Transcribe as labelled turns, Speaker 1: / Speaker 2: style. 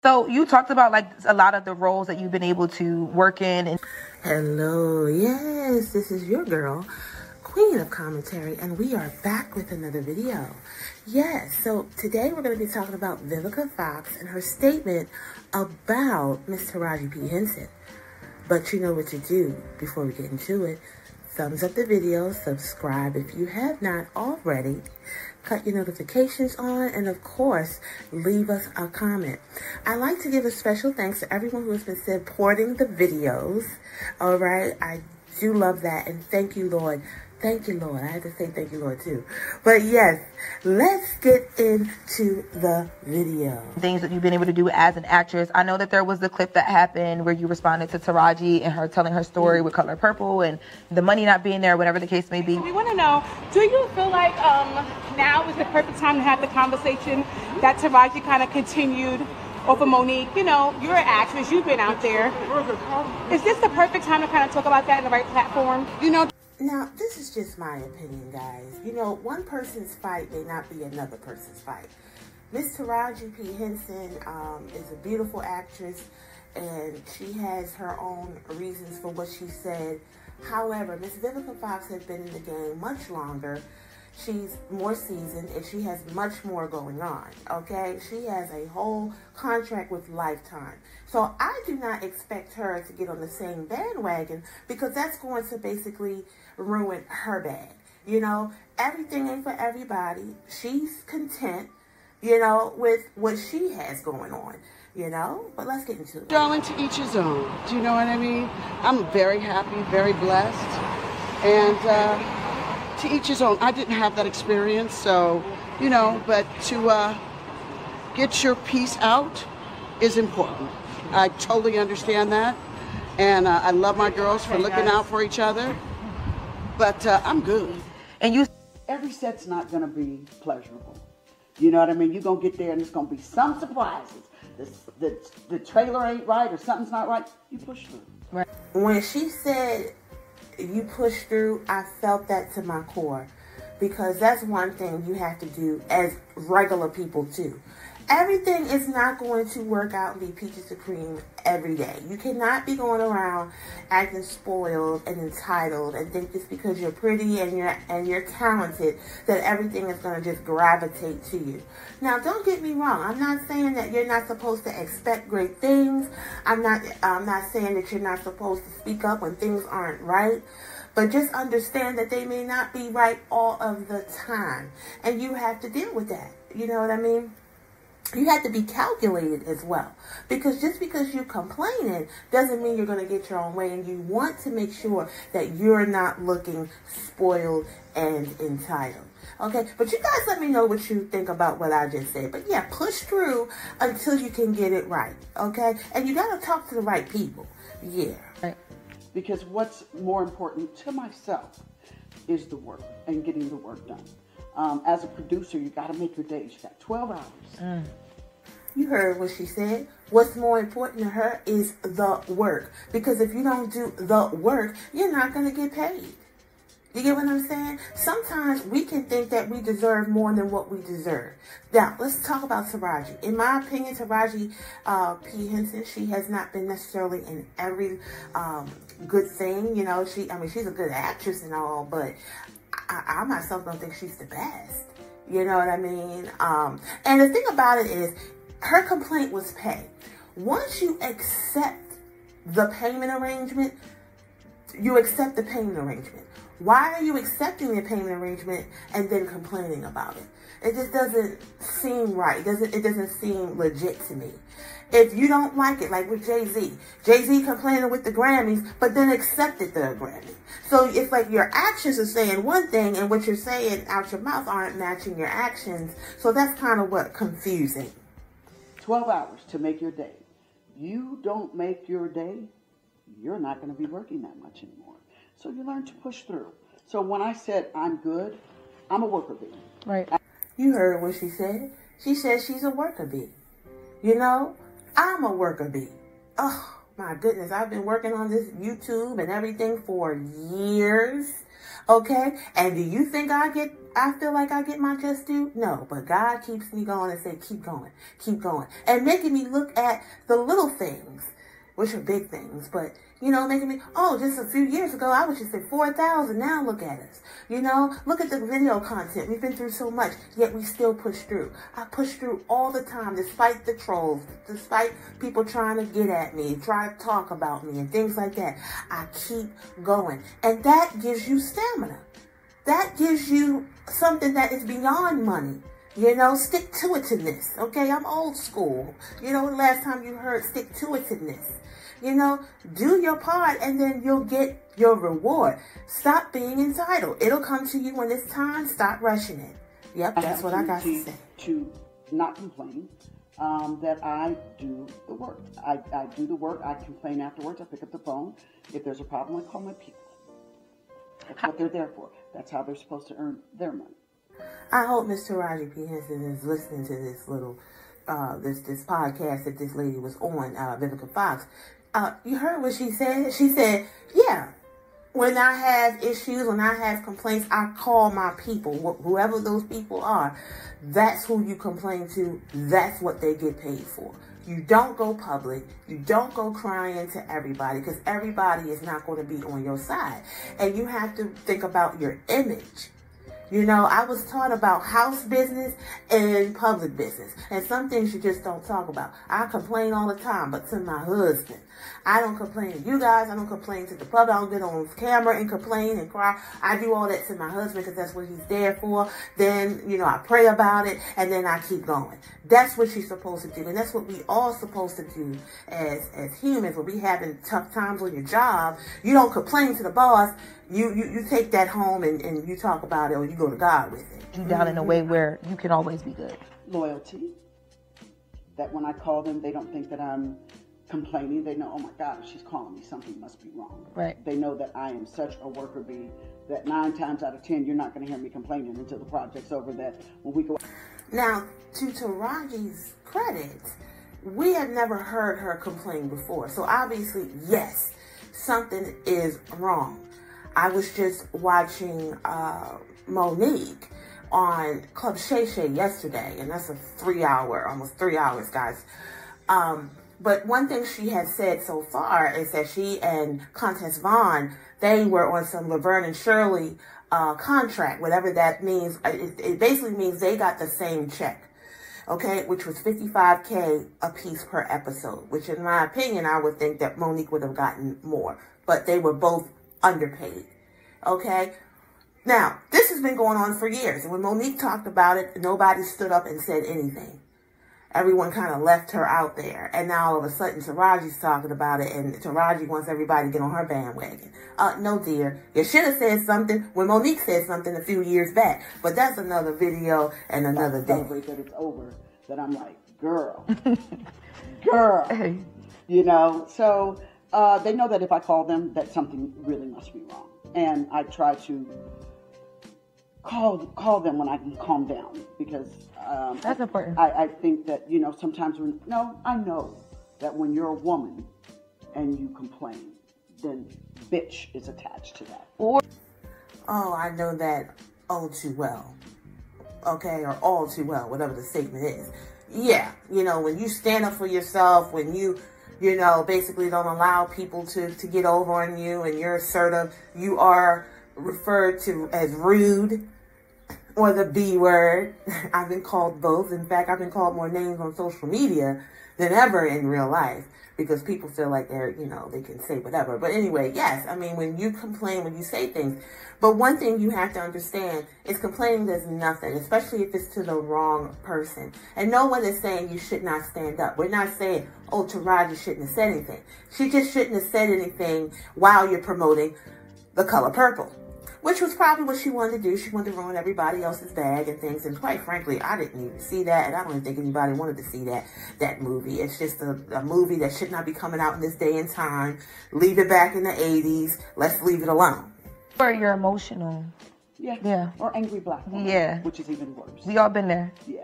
Speaker 1: So you talked about like a lot of the roles that you've been able to work in. And
Speaker 2: hello, yes, this is your girl, Queen of Commentary, and we are back with another video. Yes, so today we're going to be talking about Vivica Fox and her statement about Miss Taraji P. Henson. But you know what to do before we get into it. Thumbs up the video, subscribe if you have not already, cut your notifications on, and of course, leave us a comment. I'd like to give a special thanks to everyone who has been supporting the videos. All right, I do love that, and thank you, Lord. Thank you, Lord. I had to say thank you, Lord, too. But yes, let's get into the video.
Speaker 1: Things that you've been able to do as an actress. I know that there was the clip that happened where you responded to Taraji and her telling her story with Color Purple and the money not being there, whatever the case may be.
Speaker 3: We want to know, do you feel like now is the perfect time to have the conversation that Taraji kind of continued over Monique? You know, you're an actress, you've been out there. Is this the perfect time to kind of talk about that in the right platform? You know.
Speaker 2: Now, this is just my opinion, guys. You know, one person's fight may not be another person's fight. Miss Taraji P. Henson is a beautiful actress, and she has her own reasons for what she said. However, Miss Vivica Fox has been in the game much longer. She's more seasoned, and she has much more going on, okay? She has a whole contract with Lifetime. So I do not expect her to get on the same bandwagon, because that's going to basically ruin her bag. You know, everything ain't for everybody. She's content, you know, with what she has going on, you know? But let's get into it.
Speaker 4: Darling, to each his own. Do you know what I mean? I'm very happy, very blessed, and to each his own. I didn't have that experience, so, you know, but to get your piece out is important. I totally understand that, and I love my girls for looking out for each other, but I'm good.
Speaker 1: And you,
Speaker 5: every set's not going to be pleasurable. You know what I mean? You're going to get there and there's going to be some surprises. The trailer ain't right or something's not right. You push through.
Speaker 1: right.
Speaker 2: When she said you push through, I felt that to my core, because that's one thing you have to do as regular people too. Everything is not going to work out and be peaches and cream every day. You cannot be going around acting spoiled and entitled and think just because you're pretty and you're talented that everything is going to just gravitate to you. Now, don't get me wrong. I'm not saying that you're not supposed to expect great things. I'm not saying that you're not supposed to speak up when things aren't right. But just understand that they may not be right all of the time. And you have to deal with that. You know what I mean? You have to be calculated as well, because just because you're complaining doesn't mean you're going to get your own way, and you want to make sure that you're not looking spoiled and entitled. Okay, but you guys let me know what you think about what I just said. But yeah, push through until you can get it right, okay? And you got to talk to the right people. Yeah.
Speaker 1: Right.
Speaker 5: Because what's more important to myself is the work and getting the work done. As a producer, you got to make your days. You got 12 hours.
Speaker 2: You heard what she said. What's more important to her is the work. Because if you don't do the work, you're not going to get paid. You get what I'm saying? Sometimes we can think that we deserve more than what we deserve. Now, let's talk about Taraji. In my opinion, Taraji P. Henson, she has not been necessarily in every good thing. You know, she's a good actress and all, but I myself don't think she's the best. You know what I mean? And the thing about it is, her complaint was pay. Once you accept the payment arrangement, you accept the payment arrangement. Why are you accepting the payment arrangement and then complaining about it? It just doesn't seem right. It doesn't seem legit to me. If you don't like it, like with Jay-Z. Jay-Z complaining with the Grammys, but then accepted the Grammy. So it's like your actions are saying one thing and what you're saying out your mouth aren't matching your actions. So that's kind of what confusing.
Speaker 5: 12 hours to make your day. You don't make your day, you're not going to be working that much anymore. So you learn to push through. So when I said I'm good, I'm a worker bee.
Speaker 1: Right.
Speaker 2: You heard what she said. She said she's a worker bee. You know, I'm a worker bee. Oh, My goodness, I've been working on this YouTube and everything for years. Okay? And do you think I feel like I get my just due? No, but God keeps me going and say, keep going, and making me look at the little things, which are big things, but, you know, making me, oh, just a few years ago, I was just at 4,000. Now look at us. You know, look at the video content. We've been through so much, yet we still push through. I push through all the time, despite the trolls, despite people trying to get at me, try to talk about me and things like that. I keep going. And that gives you stamina. That gives you something that is beyond money. You know, stick to itiveness. Okay, I'm old school. You know, the last time you heard stick to itiveness. You know, do your part and then you'll get your reward. Stop being entitled. It'll come to you when it's time. Stop rushing it. Yep, that's what I got to say.
Speaker 5: To not complain, that I do the work. I do the work. I complain afterwards. I pick up the phone. If there's a problem, I call my people. That's what they're there for. That's how they're supposed to earn their money.
Speaker 2: I hope Mr. Taraji P. Henson is listening to this little, this podcast that this lady was on, Vivica Fox. You heard what she said? She said, yeah, when I have issues, when I have complaints, I call my people, whoever those people are. That's who you complain to. That's what they get paid for. You don't go public. You don't go crying to everybody because everybody is not going to be on your side. And you have to think about your image. You know, I was taught about house business and public business. And some things you just don't talk about. I complain all the time, but to my husband. I don't complain to you guys. I don't complain to the public. I don't get on camera and complain and cry. I do all that to my husband because that's what he's there for. Then, you know, I pray about it and then I keep going. That's what you're supposed to do. And that's what we all supposed to do as humans. When we having tough times on your job, you don't complain to the boss. You take that home and you talk about it or you go to God with it.
Speaker 1: You down in a way where you can always be good.
Speaker 5: Loyalty. That when I call them, they don't think that I'm complaining. They know, oh my God, if she's calling me, something must be wrong.
Speaker 1: Right.
Speaker 5: They know that I am such a worker bee that 9 times out of 10, you're not going to hear me complaining until the project's over. That when we go.
Speaker 2: Now, to Taraji's credit, we have never heard her complain before. So obviously, yes, something is wrong. I was just watching Monique on Club Shay Shay yesterday, and that's a 3-hour, almost 3 hours, guys. But one thing she has said so far is that she and Countess Vaughn, they were on some Laverne and Shirley contract, whatever that means. It basically means they got the same check, okay, which was $55K a piece per episode, which in my opinion, I would think that Monique would have gotten more, but they were both underpaid, okay? Now, this has been going on for years, and when Monique talked about it, nobody stood up and said anything. Everyone kind of left her out there, and now all of a sudden Taraji's talking about it, and Taraji wants everybody to get on her bandwagon. No, dear, you should have said something when Monique said something a few years back, but that's another video and another day.
Speaker 5: That it's over, that I'm like, girl, girl, you know, so they know that if I call them, that something really must be wrong. And I try to call them when I can calm down because
Speaker 1: that's important.
Speaker 5: I think that, you know, sometimes I know that when you're a woman and you complain, then bitch is attached to that.
Speaker 2: Oh, I know that all too well. Okay, or all too well, whatever the statement is. Yeah, you know, when you stand up for yourself, when you know, basically don't allow people to get over on you and you're assertive, you are referred to as rude or the B word. I've been called both. In fact, I've been called more names on social media than ever in real life because people feel like they're, you know, they can say whatever. But anyway, yes, I mean, when you complain, when you say things, but one thing you have to understand is complaining does nothing, especially if it's to the wrong person. And no one is saying you should not stand up. We're not saying, oh, Taraji shouldn't have said anything. She just shouldn't have said anything while you're promoting The Color Purple, which was probably what she wanted to do. She wanted to ruin everybody else's bag and things. And quite frankly, I didn't even see that. And I don't even think anybody wanted to see that movie. It's just a movie that should not be coming out in this day and time. Leave it back in the 80s. Let's leave it alone.
Speaker 1: Or you're emotional.
Speaker 5: Yeah. Or angry black woman.
Speaker 1: Yeah.
Speaker 5: Which is even worse.
Speaker 1: We all been there.
Speaker 5: Yeah.